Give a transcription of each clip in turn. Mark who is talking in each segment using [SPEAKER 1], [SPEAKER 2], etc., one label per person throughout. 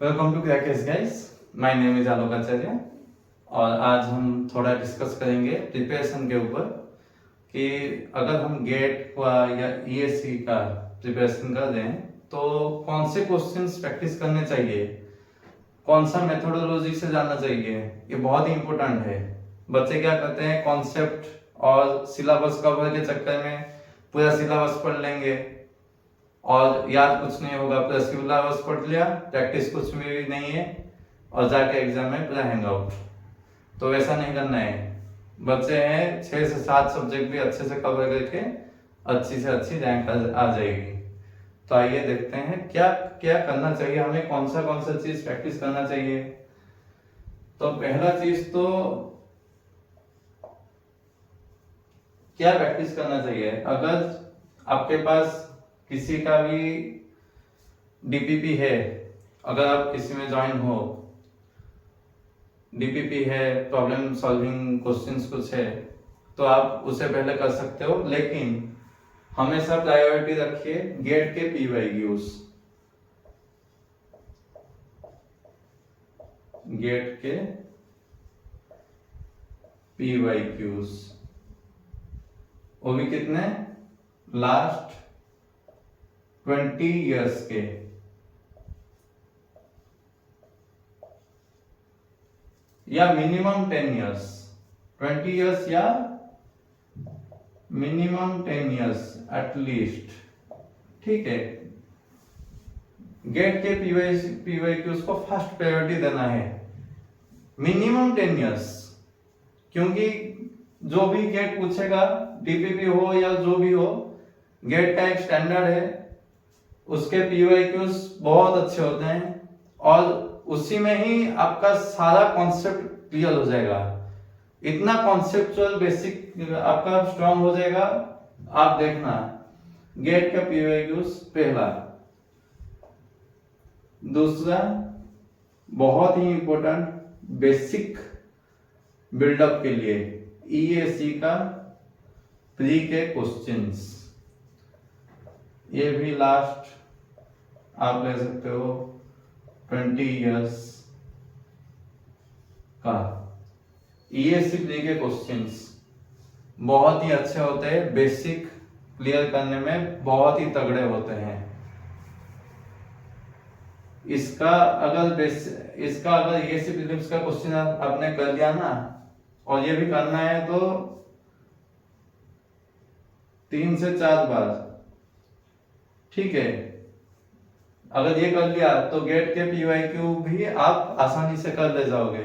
[SPEAKER 1] Welcome to crackers guys. My name is Alok Acharya और आज हम थोड़ा डिस्कस करेंगे प्रिपरेशन के ऊपर कि अगर हम गेट का या ईएससी का प्रिपरेशन कर रहे हैं तो कौन से क्वेश्चंस प्रैक्टिस करने चाहिए, कौन सा मेथोडोलॉजी से जाना चाहिए। ये बहुत ही इंपॉर्टेंट है। बच्चे क्या करते हैं, कॉन्सेप्ट और सिलेबस कवर के चक्कर में पूरा सिलेबस पढ़ लेंगे और याद कुछ नहीं होगा, पूरा सिलेबस पढ़ लिया, प्रैक्टिस कुछ भी नहीं है और जाके एग्जाम में पूरा हैंग आउट। तो वैसा नहीं करना है। बच्चे हैं 6 से 7 सब्जेक्ट भी अच्छे से कवर करके अच्छी से अच्छी रैंक आ जाएगी। तो आइए देखते हैं क्या क्या करना चाहिए हमें, कौन सा चीज प्रैक्टिस करना चाहिए। तो पहला चीज तो क्या प्रैक्टिस करना चाहिए, अगर आपके पास किसी का भी डीपीपी है, अगर आप किसी में ज्वाइन हो, डीपीपी है, प्रॉब्लम सॉल्विंग क्वेश्चंस कुछ है, तो आप उसे पहले कर सकते हो। लेकिन हमेशा प्रायोरिटी रखिए गेट के पीवाईक्यूज, गेट के पीवाईक्यूज, वो भी कितने, लास्ट 20 इयर्स के। या मिनिमम 10 इयर्स, 20 इयर्स या मिनिमम 10 इयर्स एटलीस्ट। ठीक है, गेट के पीवाईक्यूज को फर्स्ट प्रायोरिटी देना है, मिनिमम 10 इयर्स। क्योंकि जो भी गेट पूछेगा, डीपीपी हो या जो भी हो, गेट का एक स्टैंडर्ड है, उसके पीवाईक्यूज बहुत अच्छे होते हैं और उसी में ही आपका सारा कॉन्सेप्ट क्लियर हो जाएगा। इतना कॉन्सेप्चुअल बेसिक आपका स्ट्रांग हो जाएगा। आप देखना, गेट का पीवाईक्यूज पहला। दूसरा बहुत ही इंपॉर्टेंट, बेसिक बिल्डअप के लिए ईएसी का प्री के क्वेश्चंस, ये भी लास्ट आप ले सकते हो 20 इयर्स का। ईएससी प्री के क्वेश्चंस बहुत ही अच्छे होते हैं, बेसिक क्लियर करने में बहुत ही तगड़े होते हैं। इसका अगर ईएससी प्रीलिम्स का क्वेश्चन आपने कर लिया ना, और ये भी करना है तो 3 से 4 बार, ठीक है। अगर ये कर लिया तो गेट के पीवाईक्यू भी आप आसानी से कर ले जाओगे,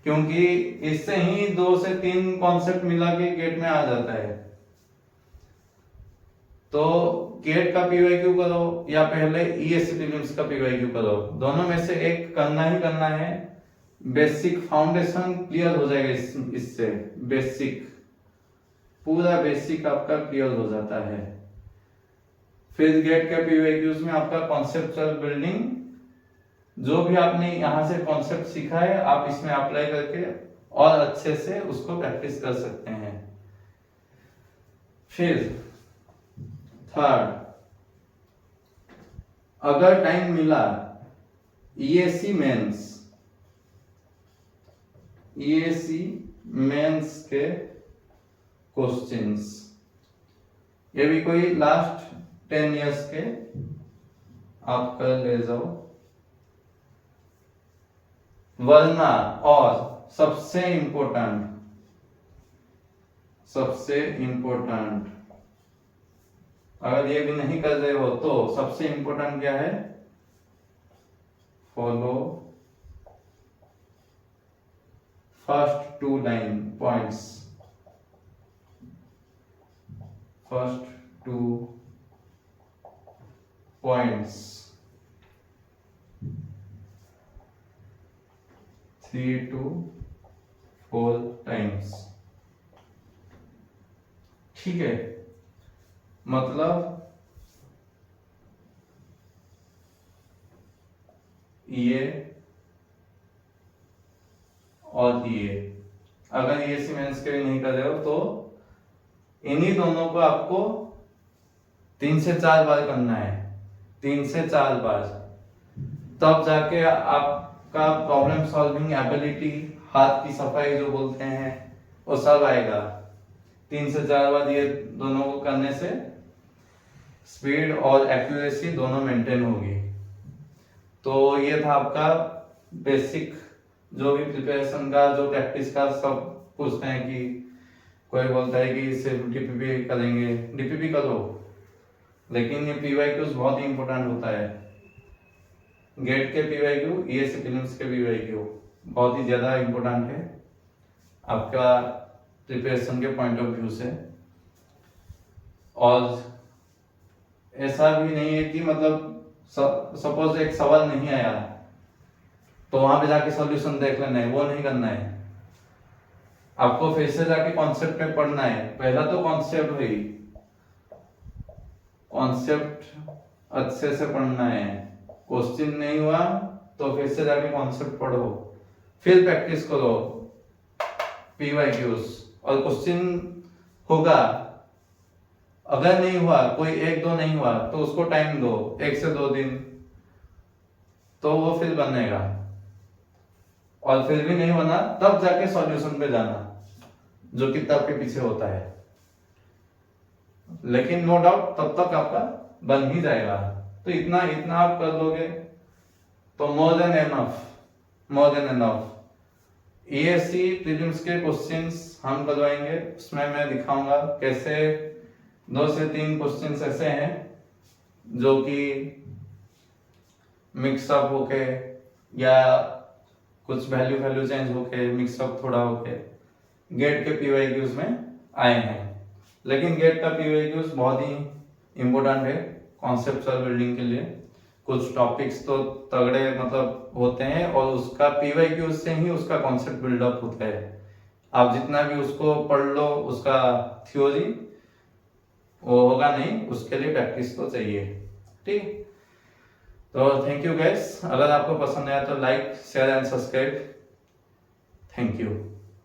[SPEAKER 1] क्योंकि इससे ही 2 से 3 कॉन्सेप्ट मिला के गेट में आ जाता है। तो गेट का पीवाईक्यू करो या पहले ईएससी प्रीलिम्स का पीवाईक्यू करो, दोनों में से एक करना ही करना है। बेसिक फाउंडेशन क्लियर हो जाएगा इससे, बेसिक पूरा बेसिक आपका क्लियर हो जाता है। फिर गेट के पीवाईक्यूज में आपका कॉन्सेप्चुअल बिल्डिंग, जो भी आपने यहां से कॉन्सेप्ट सीखा है आप इसमें अप्लाई करके और अच्छे से उसको प्रैक्टिस कर सकते हैं। फिर थर्ड, अगर टाइम मिला, ईएससी मेंस के क्वेश्चंस, ये भी कोई लास्ट 10 इयर्स के आप कर ले जाओ। वरना, और सबसे इंपॉर्टेंट अगर ये भी नहीं कर रहे हो तो सबसे इंपॉर्टेंट क्या है, follow first 2 line points, first 2 points 3 to 4 times। ठीक है, मतलब ये और ये, अगर ये सीमेंस के भी नहीं कर रहे हो तो इन्हीं दोनों को आपको 3 से 4 बार करना है, 3 से 4 बार। तब जाके आपका प्रॉब्लम सॉल्विंग एबिलिटी, हाथ की सफाई जो बोलते हैं, वो सब आएगा। 3 से 4 बार ये दोनों को करने से स्पीड और एक्यूरेसी दोनों मेंटेन होगी। तो ये था आपका बेसिक, जो भी प्रिपरेशन का, जो प्रैक्टिस का, सब पूछते हैं कि कोई बोलता है कि सिर्फ डीपीपी करेंगे, डीपीपी करो, लेकिन ये पीवाईक्यूज बहुत ही इंपॉर्टेंट होता है। गेट के पीवाईक्यू, ईएससी प्रीलिम्स के पीवाईक्यू बहुत ही ज्यादा इंपॉर्टेंट है आपका प्रिपरेशन के पॉइंट ऑफ व्यू से। और ऐसा भी नहीं है कि मतलब सपोज एक सवाल नहीं आया तो वहां पे जाके सॉल्यूशन देख लेना है, वो नहीं करना है। आपको फिर से जाके कॉन्सेप्ट पे पढ़ना है। पहला तो कॉन्सेप्ट हुई, कॉन्सेप्ट अच्छे से पढ़ना है। क्वेश्चन नहीं हुआ तो फिर से जाके कॉन्सेप्ट पढ़ो, फिर प्रैक्टिस करो पीवाईक्यूज। और क्वेश्चन होगा, अगर नहीं हुआ, कोई 1-2 नहीं हुआ तो उसको टाइम दो, 1 से 2 दिन, तो वो फिर बनेगा। और फिर भी नहीं बना तब जाके सॉल्यूशन पे जाना, जो किताब के पीछे होता है। लेकिन नो डाउट तब तक आपका बन ही जाएगा। तो इतना आप कर लोगे तो more than enough, more than enough. ESC prelims के क्वेश्चंस हम करवाएंगे, उसमें मैं दिखाऊंगा कैसे 2 से 3 क्वेश्चंस ऐसे हैं जो कि मिक्सअप होके या कुछ वैल्यू चेंज होके, मिक्सअप थोड़ा होके गेट के पीवाईक्यूज में आए हैं। लेकिन गेट का पीवाईक्यूज बहुत ही इंपॉर्टेंट है कॉन्सेप्चुअल बिल्डिंग के लिए। कुछ टॉपिक्स तो तगड़े मतलब होते हैं और उसका पीवाईक्यूज से ही उसका कॉन्सेप्ट बिल्डअप होता है। आप जितना भी उसको पढ़ लो, उसका थ्योरी वो होगा नहीं, उसके लिए प्रैक्टिस तो चाहिए। ठीक, तो थैंक यू गाइस। अगर आपको पसंद आया तो like, share and subscribe. Thank you.